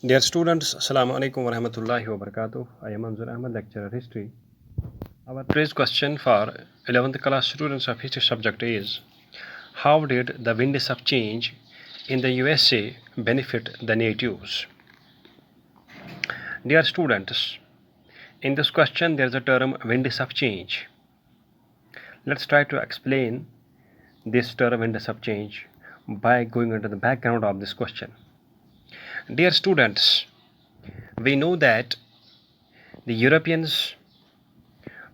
Dear students, Assalamu alaikum wa rahmatullahi wa barakatuh. I am Anzur Ahmad, lecturer history. Our today's question for 11th class students of history subject is: how did the winds of change in the USA benefit the natives? Dear students, in this question there is a term winds of change. Let's try to explain this term winds of change by going into the background of this question. Dear students, we know that the Europeans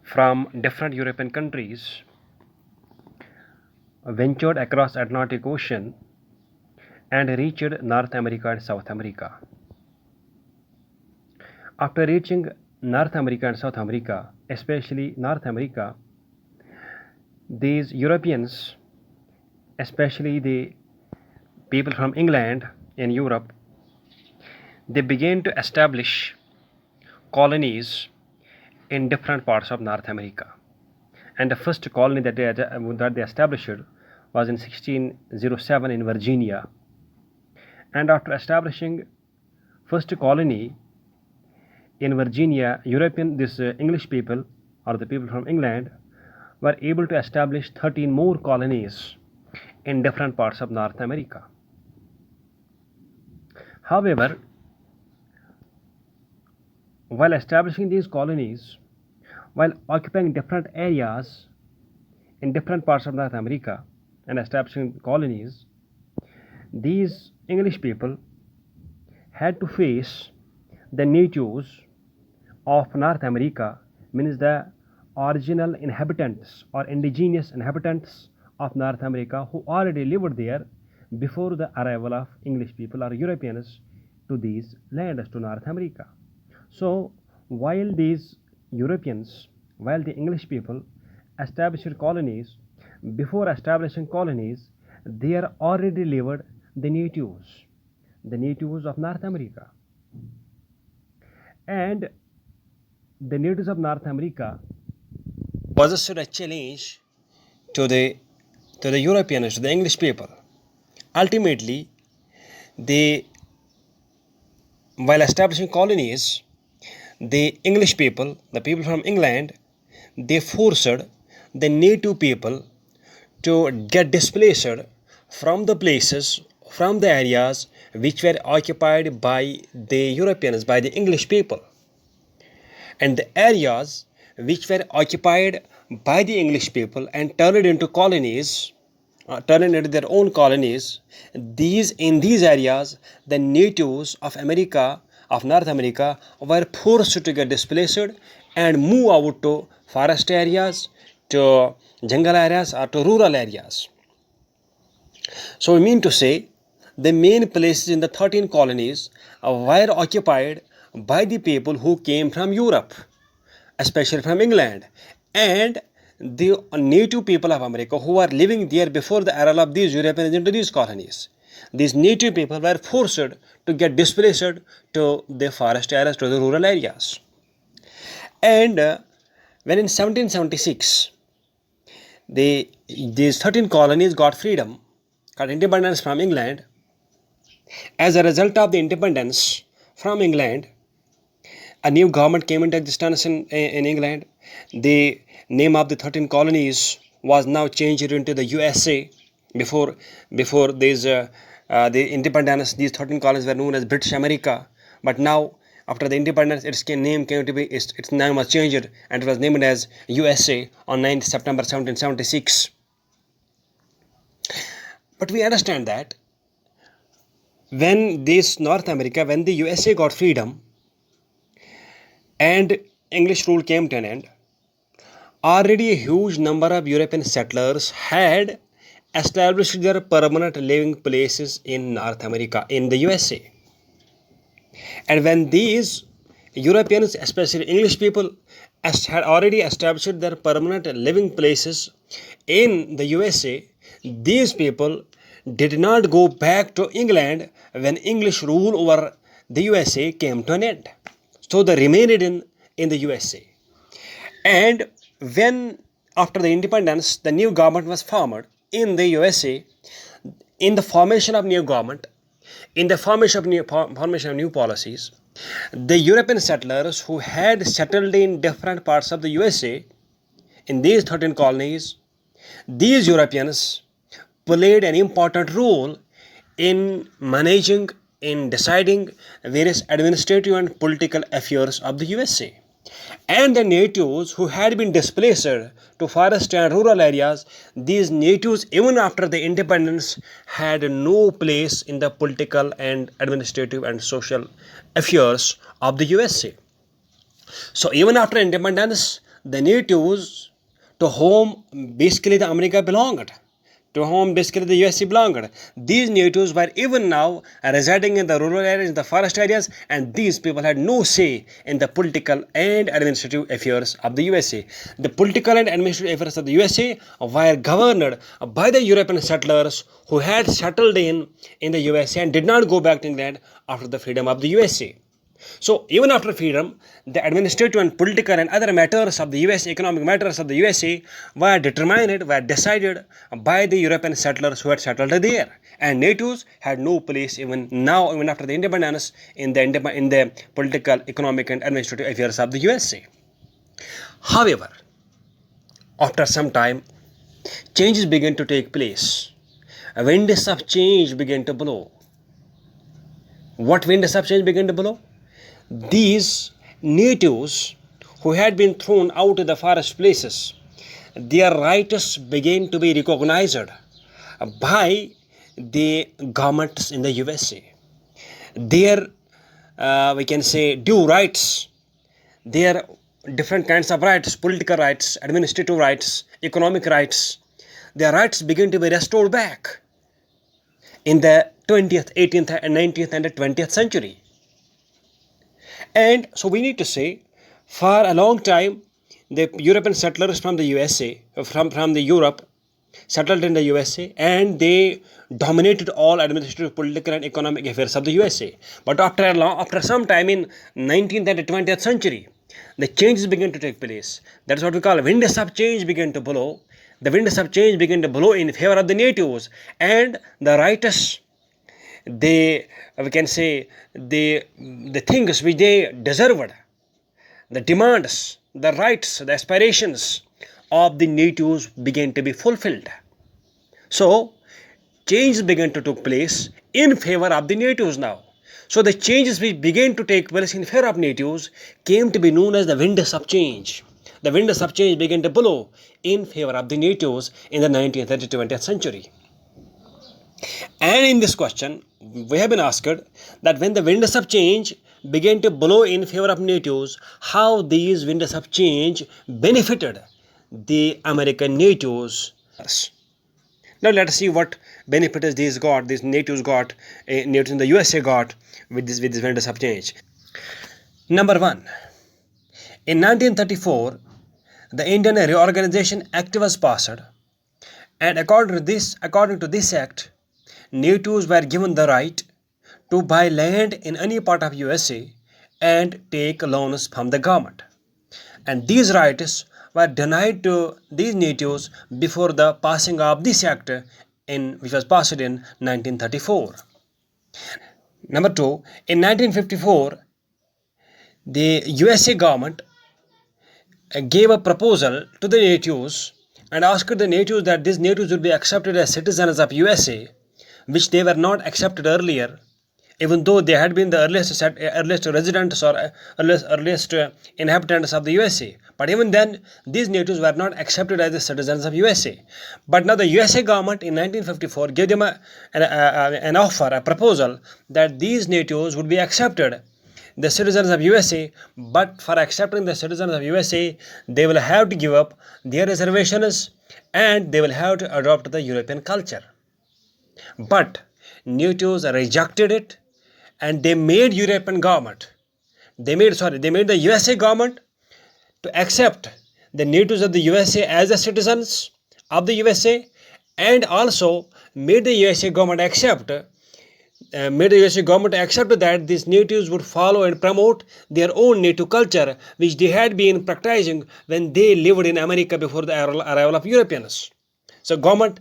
from different European countries ventured across Atlantic Ocean and reached North America and South America. After reaching North America and South America, especially North America, these Europeans, especially the people from England in Europe, they began to establish colonies in different parts of North America. And the first colony that they established was in 1607 in Virginia. And after establishing first colony in Virginia, English people, or the people from England, were able to establish 13 more colonies in different parts of North America. However, while establishing these colonies, while occupying different areas in different parts of North America and establishing colonies, these English people had to face the natives of North America, means the original inhabitants or indigenous inhabitants of North America who already lived there before the arrival of English people or Europeans to these lands, to North America. So while the English people established colonies, before establishing colonies, there already lived the natives of North America. And the natives of North America possessed a challenge to the Europeans, to the English people. Ultimately, while establishing colonies, the English people, the people from England, they forced the native people to get displaced from the places, from the areas which were occupied by the Europeans, by the English people. And the areas which were occupied by the English people and turned into colonies, turned into their own colonies, in these areas, the natives of North America, were forced to get displaced and move out to forest areas, to jungle areas, or to rural areas. So we mean to say, the main places in the 13 colonies were occupied by the people who came from Europe, especially from England, and the native people of America who were living there before the arrival of these Europeans into these colonies. These native people were forced to get displaced to the forest areas, to the rural areas. And when in 1776 these 13 colonies got freedom, got independence from England, as a result of the independence from England, a new government came into existence in England. The name of the 13 colonies was now changed into the USA. Before the independence, these 13 colonies were known as British America. But now, after the independence, its name was changed and it was named as USA on 9th September 1776. But we understand that when the USA got freedom and English rule came to an end, already a huge number of European settlers had established their permanent living places in North America, in the USA. And when these Europeans, especially English people, had already established their permanent living places in the USA, these people did not go back to England when English rule over the USA came to an end. So they remained in the USA. And when, after the independence, the new government was formed in the USA, in the formation of new government, in the formation of new policies, the European settlers who had settled in different parts of the USA in these 13 colonies, these Europeans played an important role in managing, in deciding various administrative and political affairs of the USA. And the natives who had been displaced to forest and rural areas, these natives, even after the independence, had no place in the political and administrative and social affairs of the USA. So even after independence, the natives to whom basically the America belonged, to whom basically the USA belonged, these natives were even now residing in the rural areas, in the forest areas, and these people had no say in the political and administrative affairs of the USA. The political and administrative affairs of the USA were governed by the European settlers who had settled in the USA and did not go back to England after the freedom of the USA. So even after freedom, the administrative and political and other matters of the USA, economic matters of the USA, were decided by the European settlers who had settled there, and natives had no place even now, even after the independence, in the political, economic and administrative affairs of the USA. However, after some time, changes began to take place. Winds of change began to blow. What winds of change began to blow? These natives who had been thrown out of the forest places, their rights began to be recognized by the governments in the USA. Their, we can say, due rights, their different kinds of rights, political rights, administrative rights, economic rights, their rights began to be restored back in the 20th, 18th, and 19th, and the 20th century. And so we need to say, for a long time, the European settlers from the USA, from the Europe, settled in the USA, and they dominated all administrative, political, and economic affairs of the USA. But after some time in 19th and 20th century, the changes began to take place. That's what we call winds of change began to blow. The winds of change began to blow in favor of the natives, and the rights, we can say, the things which they deserved, the demands, the rights, the aspirations of the natives began to be fulfilled. So changes began to take place in favor of the natives now. So the changes which began to take place in favor of natives came to be known as the winds of change. The winds of change began to blow in favor of the natives in the 19th and 20th century. And in this question, we have been asked that when the winds of change began to blow in favor of natives, how these winds of change benefited the American natives. Now let us see what benefits these natives in the USA got with this winds of change. Number one, in 1934, the Indian Reorganization Act was passed, and according to this act, natives were given the right to buy land in any part of USA and take loans from the government. And these rights were denied to these natives before the passing of this act, which was passed in 1934. Number two, in 1954, the USA government gave a proposal to the natives and asked the natives that these natives would be accepted as citizens of USA, which they were not accepted earlier, even though they had been the earliest residents or earliest inhabitants of the USA. But even then, these natives were not accepted as the citizens of USA. But now the USA government in 1954 gave them an offer, a proposal, that these natives would be accepted, the citizens of USA, but for accepting the citizens of USA, they will have to give up their reservations and they will have to adopt the European culture. But natives rejected it, and they made the USA government to accept the natives of the USA as the citizens of the USA, and also made the USA government accept that these natives would follow and promote their own native culture, which they had been practicing when they lived in America before the arrival of Europeans. So government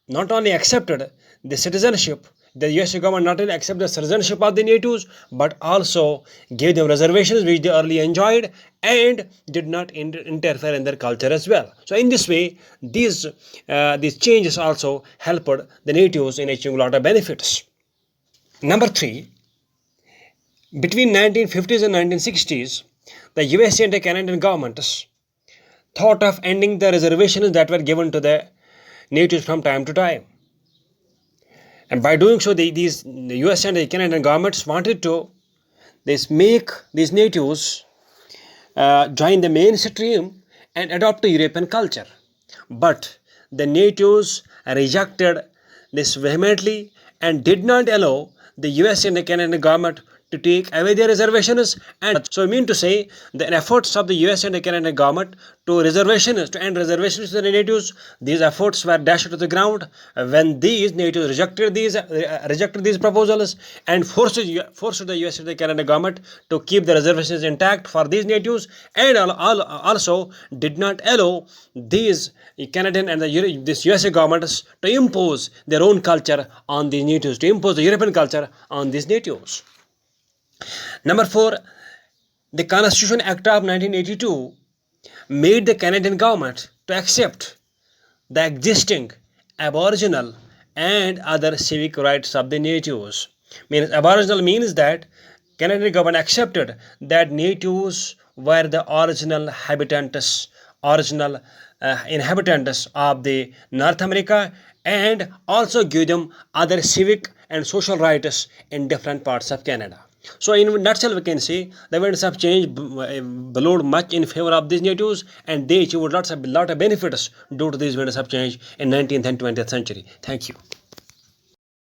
not only accepted the citizenship the US government not only accepted the citizenship of the natives but also gave them reservations which they early enjoyed and did not interfere in their culture as well. So in this way, these changes also helped the natives in achieving a lot of benefits. Number 3, between 1950s and 1960s, the USA and the Canadian governments thought of ending the reservations that were given to the natives from time to time. And by doing so, the US and the Canadian governments wanted to make these natives join the mainstream and adopt the European culture. But the natives rejected this vehemently and did not allow the US and the Canadian government to take away their reservations. And so I mean to say, the efforts of the US and the Canadian government to end reservations to the natives, these efforts were dashed to the ground when these natives rejected these proposals and forced the US and the Canadian government to keep the reservations intact for these natives, and also did not allow these Canadian and this USA governments to impose their own culture on these natives, to impose the European culture on these natives. Number 4, the Constitution Act of 1982 made the Canadian government to accept the existing Aboriginal and other civic rights of the natives. Aboriginal means that Canadian government accepted that natives were the original inhabitants of the North America, and also give them other civic and social rights in different parts of Canada. So in a nutshell, we can say the winds of change blowed much in favor of these natives, and they achieved lot of benefits due to these winds of change in 19th and 20th century. Thank you.